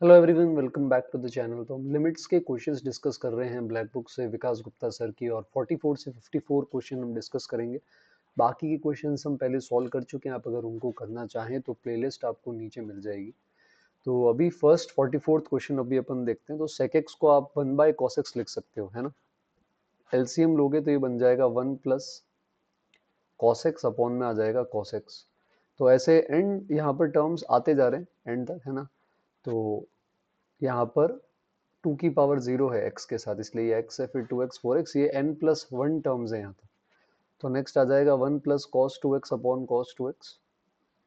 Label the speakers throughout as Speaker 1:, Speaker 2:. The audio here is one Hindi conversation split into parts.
Speaker 1: Hello everyone, welcome back to the channel. तो हम लिमिट्स के क्वेश्चंस डिस्कस कर रहे हैं ब्लैक बुक से विकास गुप्ता सर की, और 44 से 54 क्वेश्चन हम डिस्कस करेंगे। बाकी के क्वेश्चंस हम पहले सॉल्व कर चुके हैं। आप अगर उनको करना चाहें तो प्लेलिस्ट आपको नीचे मिल जाएगी। तो अभी फर्स्ट 44th क्वेश्चन अभी अपन देखते हैं। तो sec x को आप 1 बाय cos x लिख सकते हो, है ना। एलसीएम लोगे तो ये बन जाएगा 1 प्लस cos x अपॉन में आ जाएगा cos x। तो ऐसे एंड यहाँ पर टर्म्स आते जा रहे हैं एंड तक, है ना। तो यहाँ पर 2 की पावर 0 है x के साथ, इसलिए ये x है, फिर 2x 4x, ये n प्लस 1 टर्म्स है यहाँ तक। तो नेक्स्ट आ जाएगा 1 plus cos 2x upon cos 2x,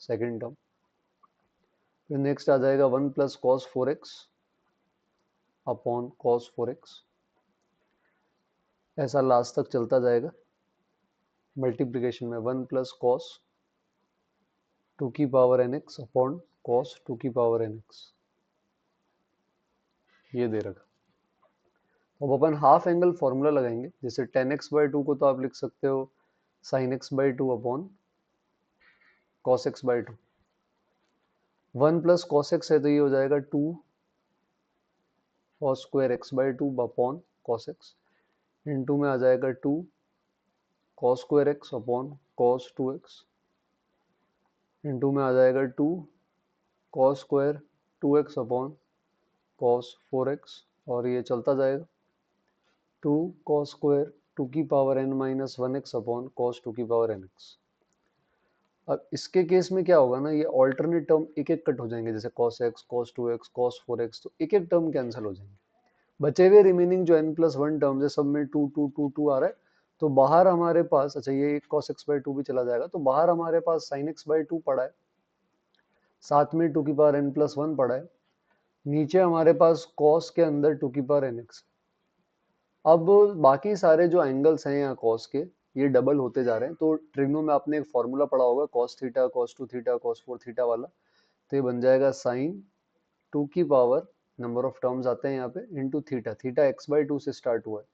Speaker 1: second term. फिर नेक्स्ट आ जाएगा 1 plus cos 4x upon cos 4x। ऐसा लास्ट तक चलता जाएगा मल्टीप्लिकेशन में, 1 प्लस कॉस 2 की पावर nx अपॉन कॉस 2 की पावर nx, ये दे रखा। अब अपन हाफ एंगल फॉर्मूला लगाएंगे। जैसे 10x/2 को तो आप लिख सकते हो sin x/2 upon cos x/2। 1 plus cos x है तो ये हो जाएगा 2 cos square x/2 upon cos x, into में आ जाएगा 2 cos square x upon cos 2x, into में आ जाएगा 2 cos square 2x upon cos 4x, और ये चलता जाएगा 2 कॉस स्क्वायर 2 की power n minus 1x upon cos 2 की पावर nx। अब इसके केस में क्या होगा ना, ये ऑल्टरनेट टर्म एक एक कट हो जाएंगे। जैसे cos x cos 2x cos 4x, तो एक एक टर्म कैंसिल हो जाएंगे। बचे हुए रिमेनिंग जो n+1 टर्म्स है, सब में 2 2 2 2 आ रहा है। तो बाहर हमारे पास, अच्छा, ये cos x/2 भी चला जाएगा, तो बाहर हमारे पास sin x/2 पड़ा है, साथ में 2 की पावर n+1 पड़ा है। नीचे हमारे पास cos के अंदर 2 की पावर nx। अब बाकी सारे जो एंगल्स हैं यहाँ cos के, ये डबल होते जा रहे हैं। तो ट्रिग्नो में आपने एक फॉर्मूला पढ़ा होगा, cos theta cos 2 theta cos 4 theta वाला। तो ये बन जाएगा sin 2 की पावर, नंबर ऑफ टर्म्स आते हैं यहाँ पे, इंटू थीटा। थीटा x/2 से स्टार्ट हुआ है।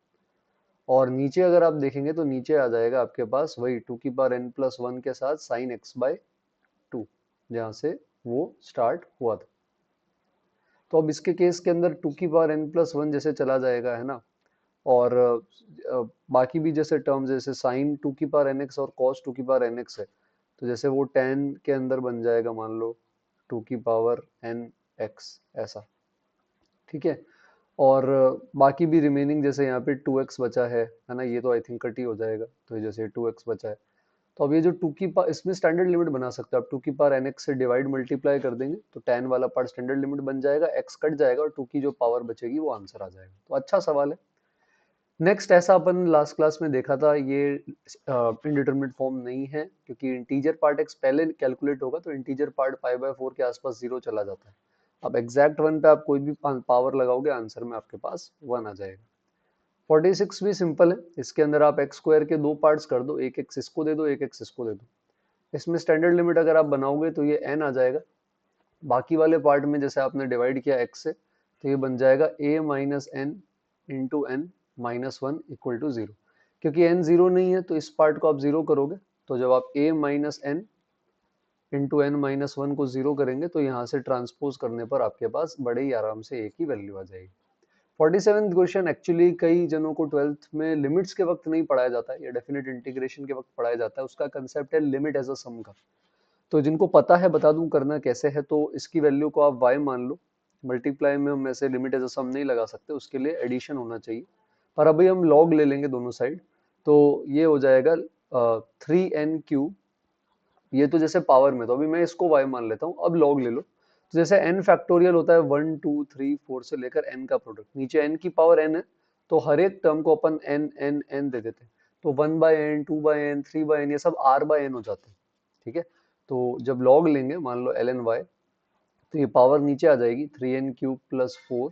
Speaker 1: और नीचे अगर आप देखेंगे तो नीचे आ जाएगा आपके पास वही 2 की पावर n+1 के साथ sin x/2, जहाँ से वो स्टार्ट हुआ था। तो अब इसके केस के अंदर 2 की पावर n+1 जैसे चला जाएगा, है ना। और बाकी भी जैसे टर्म्स, जैसे sin 2 की पावर nx और cos 2 की पावर nx है, तो जैसे वो tan के अंदर बन जाएगा, मान लो 2 की पावर nx, ऐसा। ठीक है। और बाकी भी रिमेनिंग, जैसे यहाँ पे 2x बचा है ना, ये तो आई थिंक कट ही हो जाएगा। तो ये जैसे 2x बचा है, तो अब ये जो 2 की पावर, इसमें स्टैंडर्ड लिमिट बना सकते हो आप। 2 की पावर nx से डिवाइड मल्टीप्लाई कर देंगे तो tan वाला पार्ट स्टैंडर्ड लिमिट बन जाएगा, x कट जाएगा और 2 की जो पावर बचेगी वो आंसर आ जाएगा। तो अच्छा सवाल है। नेक्स्ट, ऐसा अपन लास्ट क्लास में देखा था, ये इनडिटरमिनेट फॉर्म नहीं है, क्योंकि इंटीजर पार्ट x पहले कैलकुलेट होगा, तो इंटीजर पार्ट π/4 के आसपास 0 चला जाता है। अब एग्जैक्ट 1 पे आप कोई भी पावर लगाओगे, आंसर में आपके पास 1 आ जाएगा। 46 भी सिंपल है। इसके अंदर आप एक्स स्क्वायर के दो पार्ट्स कर दो, एक एक्स इसको दे दो, एक एक्स इसको दे दो। इसमें स्टैंडर्ड लिमिट अगर आप बनाओगे तो ये n आ जाएगा। बाकी वाले पार्ट में जैसे आपने डिवाइड किया x से, तो ये बन जाएगा a minus N into N minus one equal to 0। क्योंकि n 0 नहीं है तो इस पार्ट को आप 0 करोगे, तो जब आप a minus N into N minus one को 0 करेंगे तो यहाँ से ट्रांसपोज करने पर आपके पास बड़े ही आराम से a की वैल्यू आ जाएगी। 47th क्वेश्चन एक्चुअली कई जनों को 12th में लिमिट्स के वक्त नहीं पढ़ाया जाता है, ये डेफिनेट इंटीग्रेशन के वक्त पढ़ाया जाता है। उसका कंसेप्ट है लिमिट एज अ सम का। तो जिनको पता है बता दूं करना कैसे है। तो इसकी वैल्यू को आप y मान लो। मल्टीप्लाई में हम ऐसे लिमिट एज अ सम नहीं लगा सकते, उसके लिए एडिशन होना चाहिए। पर अभी हम लॉग ले लेंगे दोनों साइड, तो ये हो जाएगा 3n³ ये तो जैसे पावर में, तो अभी मैं इसको y मान लेता हूँ। अब लॉग ले लो, तो जैसे n फैक्टोरियल होता है 1 2 3 4 से लेकर n का प्रोडक्ट, नीचे n की पावर n है, तो हर एक टर्म को अपन n n n दे देते हैं। तो 1/n 2/n 3/n ये सब r/n हो जाते हैं। ठीक है। तो जब लॉग लेंगे, मान लो ln y, तो ये पावर नीचे आ जाएगी 3n³ प्लस 4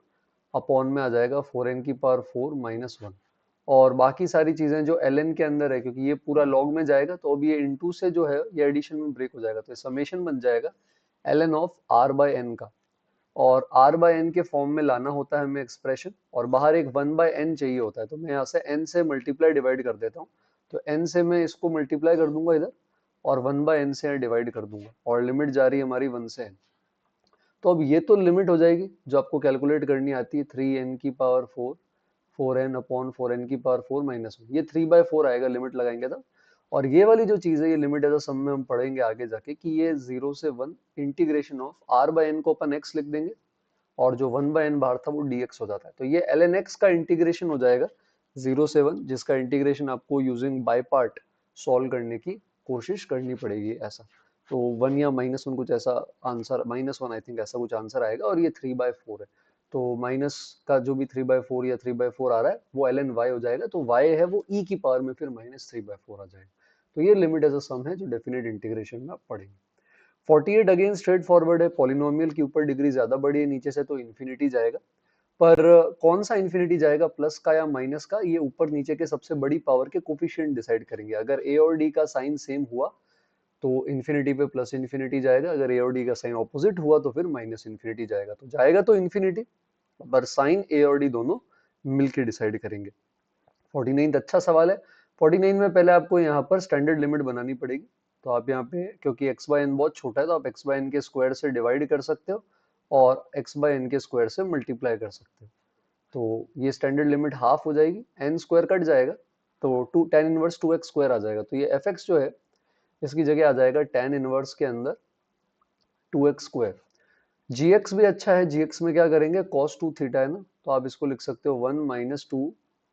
Speaker 1: अपॉन में आ जाएगा 4n की पावर 4 माइनस 1। और बाकी सारी चीजें जो ln के अंदर है, क्योंकि ये पूरा लॉग में जाएगा, तो अब ये इनटू से जो है ये एडिशन में ब्रेक हो जाएगा, तो समेशन बन जाएगा ln ऑफ r/n का। और r/n के फॉर्म में लाना होता है हमें एक्सप्रेशन, और बाहर एक 1/n चाहिए होता है। तो मैं यहाँ से n से मल्टीप्लाई डिवाइड कर देता हूँ। तो n से मैं इसको मल्टीप्लाई कर दूंगा इधर, और 1/n से डिवाइड कर दूंगा, और लिमिट जा रही है हमारी 1 से n। तो अब ये तो लिमिट हो जाएगी जो आपको कैलकुलेट करनी आती है, 3n की पावर 4, 4n अपॉन 4n की पावर 4 माइनस 1, ये 3/4 आएगा लिमिट लगाएंगे तो। और ये वाली जो चीज है ये लिमिट है तो सम में हम पढ़ेंगे आगे जाके कि ये 0 से 1 इंटीग्रेशन ऑफ r/n को अपन x लिख देंगे और जो 1/n बाहर था वो dx हो जाता है। तो ये ln x का इंटीग्रेशन हो जाएगा 0 से 1, जिसका इंटीग्रेशन आपको यूजिंग बाय पार्ट सॉल्व करने की कोशिश करनी पड़ेगी ऐसा। तो 1 या -1 कुछ ऐसा आंसर, -1 आई थिंक ऐसा कुछ आंसर आएगा और ये 3/4 है। तो माइनस का जो भी 3/4 या 3/4 आ रहा है वो ln y हो जाएगा, तो y है वो e की पावर में फिर -3/4 आ जाएगा। तो ये लिमिट एज अ सम है जो डेफिनेट इंटीग्रेशन में आप पढ़ेंगे। 48 अगेन स्ट्रेट फॉरवर्ड है, पॉलिनोमियल के ऊपर डिग्री ज्यादा बड़ी है नीचे से तो इन्फिनिटी जाएगा, पर कौन सा इन्फिनिटी जाएगा, प्लस का या माइनस का, ये ऊपर नीचे के सबसे बड़ी पावर के कोफिशिएंट डिसाइड करेंगे। अगर ए और डी का साइन सेम हुआ तो इन्फिनिटी पे प्लस इन्फिनिटी जाएगा, अगर ए और डी का साइन ऑपोजिट हुआ तो फिर माइनस इन्फिनिटी जाएगा। तो जाएगा तो इन्फिनिटी, पर साइन ए और डी दोनों मिलके डिसाइड करेंगे। 49 अच्छा सवाल है। 49 में पहले आपको यहाँ पर स्टैंडर्ड लिमिट बनानी पड़ेगी। तो आप यहाँ पे, क्योंकि एक्स बाय एन बहुत छोटा है, तो आप एक्स बाय एन के स्क्वायर से डिवाइड कर सकते हो और एक्स बाय एन के स्क्वायर से मल्टीप्लाई कर सकते हो। तो ये स्टैंडर्ड लिमिट हाफ हो जाएगी, एन स्क्वायर कट जाएगा तो tan इनवर्स 2x स्क्वायर आ जाएगा। तो ये fx जो है इसकी जगह आ जाएगा tan इनवर्स के अंदर 2x स्क्वायर। gx भी अच्छा है, gx में क्या करेंगे, cos 2 थीटा है ना, तो आप इसको लिख सकते हो 1 माइनस 2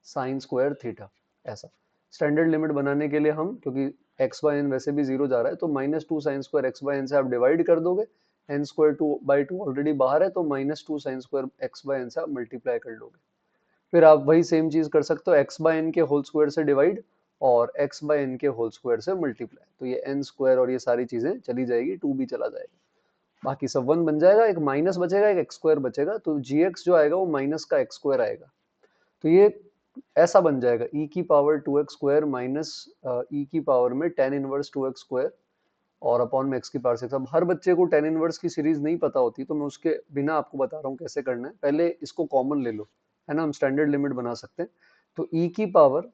Speaker 1: साइन स्क्वायर थीटा ऐसा। स्टैंडर्ड लिमिट बनाने के लिए हम, क्योंकि x बाय एन वैसे भी 0 जा रहा है, तो -2 sine square X by N से आप डिवाइड कर दोगे, एन स्क्वायर 2/2 ऑलरेडी बाहर है तो -2 sine square X by N से आप मल्टीप्लाई कर लोगे। फिर आप वही सेम चीज कर सकते हो, एक्स बाय एन के होल स्क्वायर से डिवाइड और एक्स बाय एन के होल स्क्वायर से मल्टीप्लाई, तो ये एन स्क्वायर और ये सारी चीजें चली जाएगी, 2 भी चला जाएगा, बाकी सब 1 बन जाएगा, एक माइनस बचेगा, एक एक्स स्क्वायर बचेगा, तो जी एक्स जो आएगा वो माइनस का एक्स स्क्वायर आएगा। तो ये ऐसा बन जाएगा e की power 2x square minus e की पावर में tan इनवर्स 2x स्क्वायर और अपॉन में x की पावर 6। अब हर बच्चे को tan इनवर्स की सीरीज नहीं पता होती, तो मैं उसके बिना आपको बता रहा हूँ कैसे करना है। पहले इसको कॉमन ले लो, है ना, हम स्टैंडर्ड लिमिट बना सकते हैं। तो e की power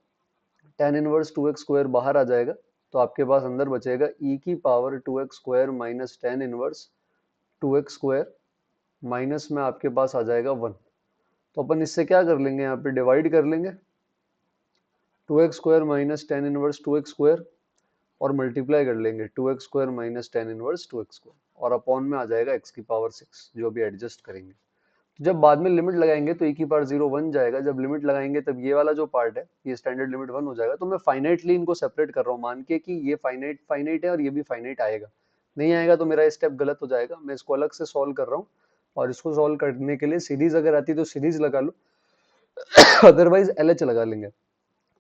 Speaker 1: tan inverse 2x square बाहर आ जाएगा, तो आपके पास अंदर बचेगा e की power 2x square minus tan inverse 2x square minus में आपके पास आ जाएगा 1। तो अपन इससे क्या कर लेंगे, यहाँ पे डिवाइड कर लेंगे 2x square minus tan inverse 2x square और मल्टीप्लाई कर लेंगे 2x square minus tan inverse 2x square और अपॉन में आ जाएगा x की पावर 6 जो भी एडजस्ट करेंगे। तो जब बाद में लिमिट लगाएंगे तो e की पावर 0 1 जाएगा, जब लिमिट लगाएंगे तब ये वाला जो पार्ट है ये स्टैंडर्ड लिमिट 1 हो जाएगा। तो मैं फाइनाइटली इनको सेपरेट कर रहा हूँ, मान के कि ये फाइनाइट फाइनाइट है और ये भी फाइनाइट आएगा, नहीं आएगा तो मेरा स्टेप गलत हो जाएगा। मैं इसको अलग से सॉल्व कर रहा हूँ और इसको सॉल्व करने के लिए सीरीज अगर आती तो सीरीज लगा लो, अदरवाइज LH लगा लेंगे।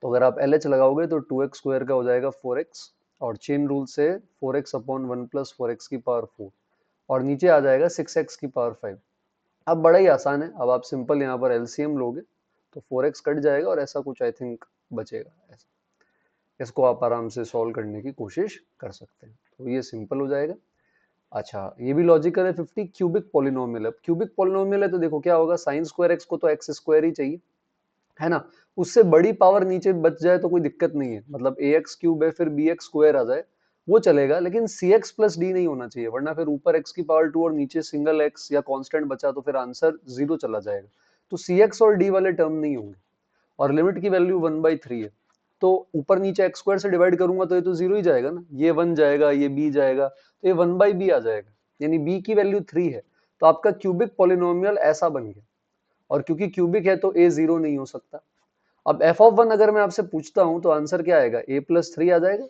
Speaker 1: तो अगर आप LH लगाओगे तो 2x स्क्वायर का हो जाएगा 4x और चेन रूल से 4x अपॉन 1 प्लस 4x की पावर 4 और नीचे आ जाएगा 6x की पावर 5। अब बड़ा ही आसान है, अब आप सिंपल यहाँ पर LCM लोगे तो 4x कट जाएगा और ऐसा कुछ आई थिंक बचेगा ऐसा। इसको आप आराम से सॉल्व करने की कोशिश कर सकते हैं, तो ये सिंपल हो जाएगा। अच्छा, ये भी लॉजिकल है। 50 क्यूबिक पॉलिनोमियल है, क्यूबिक पॉलिनोमियल है तो देखो क्या होगा, साइन स्क्वायर एक्स को तो एक्स स्क्वायर ही चाहिए, है ना, उससे बड़ी पावर नीचे बच जाए तो कोई दिक्कत नहीं है, मतलब ए एक्स क्यूब है फिर बी एक्स स्क्वायर आ जाए वो चलेगा, लेकिन सी एक्स प्लस डी नहीं होना चाहिए, वरना फिर ऊपर एक्स की पावर 2 और नीचे सिंगल एक्स या कांस्टेंट बचा तो फिर आंसर 0 चला जाएगा। तो सी एक्स और डी वाले टर्म नहीं होंगे और लिमिट की वैल्यू 1/3 है, तो ऊपर नीचे एक्स स्क्वायर से डिवाइड करूंगा तो ये तो 0 ही जाएगा ना, ये 1 जाएगा ये b जाएगा, तो ये 1/b आ जाएगा, यानी b की वैल्यू 3 है। तो आपका क्यूबिक पॉलिनोमियल ऐसा बन गया, और क्योंकि क्यूबिक है तो a 0 नहीं हो सकता। अब f(1) अगर मैं आपसे पूछता हूं तो आंसर क्या आएगा, a+3 आ जाएगा,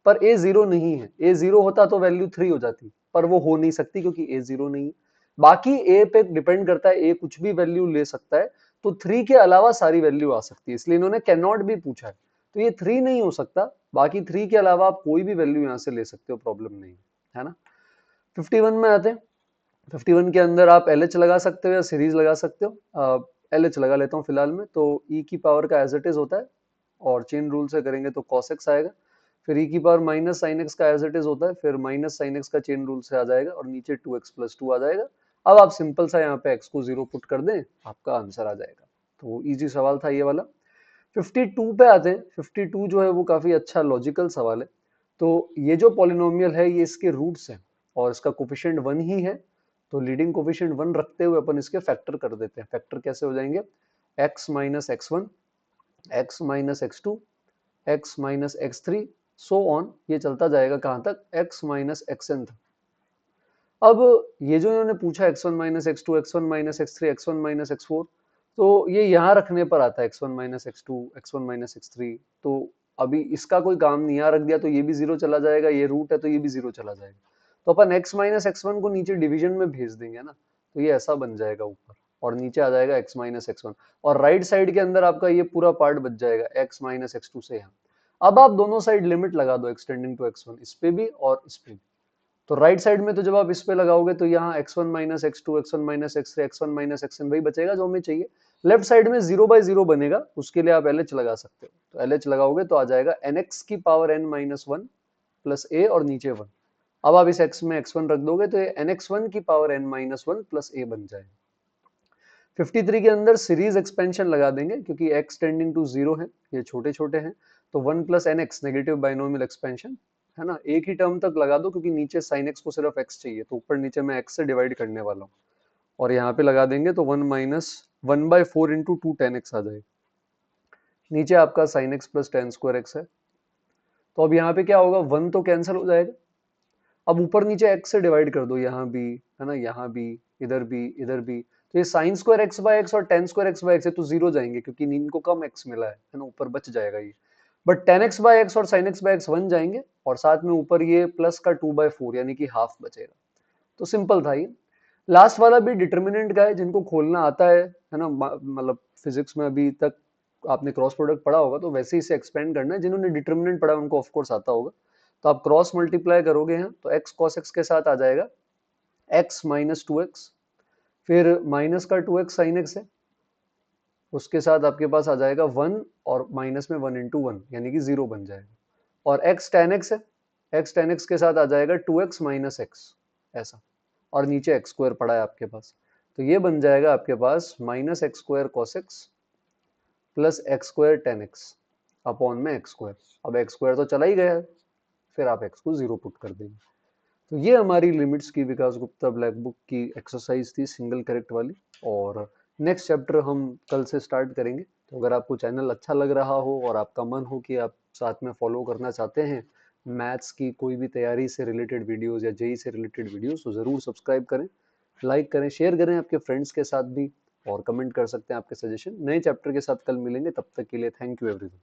Speaker 1: पर a 0 नहीं है, a 0 होता तो वैल्यू 3 हो जाती, पर वो हो नहीं सकती क्योंकि a 0 नहीं है। बाकी a पे डिपेंड करता है, a कुछ भी वैल्यू ले सकता है, तो 3 के अलावा सारी वैल्यू आ सकती है, इसलिए इन्होंने कैन नॉट भी पूछा है, तो ये 3 नहीं हो सकता, बाकी 3 के अलावा आप कोई भी वैल्यू यहाँ से ले सकते हो, प्रॉब्लम नहीं है ना। 51 में आते हैं। 51 के अंदर आप LH लगा सकते हो या सीरीज लगा सकते हो, LH लगा लेता हूँ फिलहाल में, तो e की पावर का एज इट इज होता है और चेन रूल से करेंगे तो cos x आएगा, फिर e की पावर माइनस साइन x का एज इट इज होता है, फिर माइनस साइन x का चेन रूल से आ जाएगा और नीचे 2x+2 आ जाएगा। अब आप सिंपल सा यहाँ पे x को 0 पुट कर दें, आपका आंसर आ जाएगा। तो इजी सवाल था ये वाला। 52 पे आते हैं। 52 जो है वो काफी अच्छा लॉजिकल सवाल है। तो ये जो पॉलिनोमियल है ये इसके रूट्स हैं और इसका कोफिशिएंट 1 ही है, तो लीडिंग कोफिशिएंट 1 रखते हुए अपन इसके फैक्टर कर देते हैं। फैक्टर कैसे हो जाएंगे, x minus x1, x minus x2, x minus x3, so on, ये चलता जाएगा कहाँ तक, x माइनस xn तक। अब ये जो इन्होंने पूछा x1 minus x2, x1 minus x3, x1 minus x4, तो ये यहाँ रखने पर आता है x1 minus x2, x1 minus x3। तो अभी इसका कोई काम नहीं, यहाँ रख दिया तो ये भी जीरो चला जाएगा, ये रूट है तो ये भी जीरो चला जाएगा। तो अपन x माइनस x1 को नीचे डिवीजन में भेज देंगे ना, तो ये ऐसा बन जाएगा ऊपर, और नीचे आ जाएगा x माइनस x1, और राइट साइड के अंदर आपका ये पूरा पार्ट बच जाएगा x माइनस x2 से यहाँ। अब आप दोनों साइड लिमिट लगा दो एक्सटेंडिंग टू x1, इस पे भी और इस पे भी। तो राइट साइड में तो जब आप इस पे लगाओगे तो यहाँ x1 minus x2, x1 minus x3, x1 minus xn वही बचेगा जो हमें चाहिए। लेफ्ट साइड में 0 बाई 0 बनेगा, उसके लिए आप LH लगा सकते हो। तो LH लगाओगे तो आ जाएगा nx की power n minus 1 plus a और नीचे 1। अब आप इस x में x1 रख दोगे तो ये nx1 की power n minus 1 plus a बन जाएगा। 53 के अंदर सीरीज एक्सपेंशन लगा देंगे क्योंकि x टेंडिंग टू 0 है, ये छोटे छोटे हैं, तो 1 plus nx negative binomial expansion है ना, एक ही टर्म तक लगा दो क्योंकि नीचे sin x को सिर्फ x चाहिए, तो ऊपर नीचे मैं x से डिवाइड करने वाला हूँ, और यहाँ पे लगा देंगे तो 1 माइनस 1/4 इंटू 2 tan x आ जाएगा। नीचे आपका sin x plus tan square x है, तो अब यहाँ पे क्या होगा, 1 तो कैंसिल हो जाएगा। अब ऊपर नीचे x से डिवाइड कर दो, यहाँ भी है ना, यहाँ भी, इधर भी, इधर भी, तो ये sin square x by x और tan square x by x है तो जीरो जाएंगे क्योंकि इनको कम x मिला है ना, ऊपर बच जाएगा ये। But tan x by x और sin x बाय x 1 जाएंगे, और साथ में ऊपर ये प्लस का 2/4 यानी कि हाफ बचेगा। तो सिंपल था ये। लास्ट वाला भी डिटर्मिनेंट का है, जिनको खोलना आता है ना, मतलब फिजिक्स में अभी तक आपने क्रॉस प्रोडक्ट पढ़ा होगा तो वैसे ही इसे एक्सपेंड करना है, जिन्होंने डिटर्मिनेंट पढ़ा उनको ऑफ कोर्स आता होगा। तो आप क्रॉस मल्टीप्लाई करोगे यहाँ तो x cos x के साथ आ जाएगा x माइनस 2x, फिर माइनस का 2x sin x है, उसके साथ आपके पास आ जाएगा 1 और माइनस में 1 इंटू 1 यानी कि 0 बन जाएगा, और x tan x है, x tan x के साथ आ जाएगा 2x माइनस x ऐसा, और नीचे x स्क्वायर पड़ा है आपके पास, तो ये बन जाएगा आपके पास minus x square cos x plus x square tan x upon में एक्स स्क्वायर। अब एक्स स्क्वायर तो चला ही गया है, फिर आप x को 0 पुट कर देंगे। तो ये हमारी लिमिट्स की विकास गुप्ता ब्लैक बुक की एक्सरसाइज थी, सिंगल करेक्ट वाली, और नेक्स्ट चैप्टर हम कल से स्टार्ट करेंगे। तो अगर आपको चैनल अच्छा लग रहा हो और आपका मन हो कि आप साथ में फॉलो करना चाहते हैं मैथ्स की कोई भी तैयारी से रिलेटेड वीडियोस या जेई से रिलेटेड वीडियोस, तो ज़रूर सब्सक्राइब करें, लाइक करें, शेयर करें आपके फ्रेंड्स के साथ भी, और कमेंट कर सकते हैं आपके सजेशन। नए चैप्टर के साथ कल मिलेंगे, तब तक के लिए थैंक यू एवरीवन।